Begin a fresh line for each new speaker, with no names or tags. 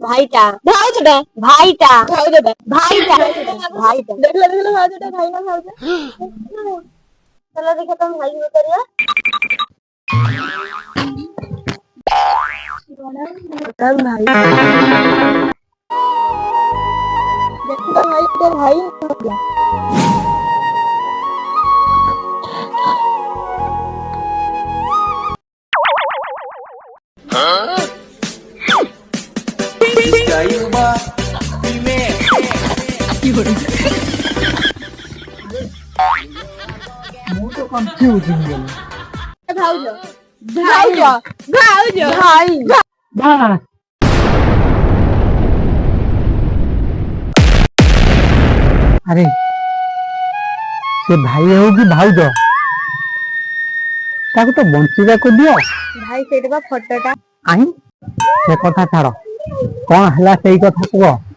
ভাইটা ভাইটা ভাইটা ভাইটা ভাইটা ভাইটা দেখলে দেখলে ভাইটা ভাই না ভাইটা चलो देखो तुम भाई उतरिए तब भाई देखो तो भाई इधर भाई भाऊजो भाऊजो भाऊजो भाई
बस अरे से भाई हो कि भाउज ताको तो बंचिबा को दियो
भाई सेटा फोटोटा
आई से कथा छाड़ कौन हला सेई कथा को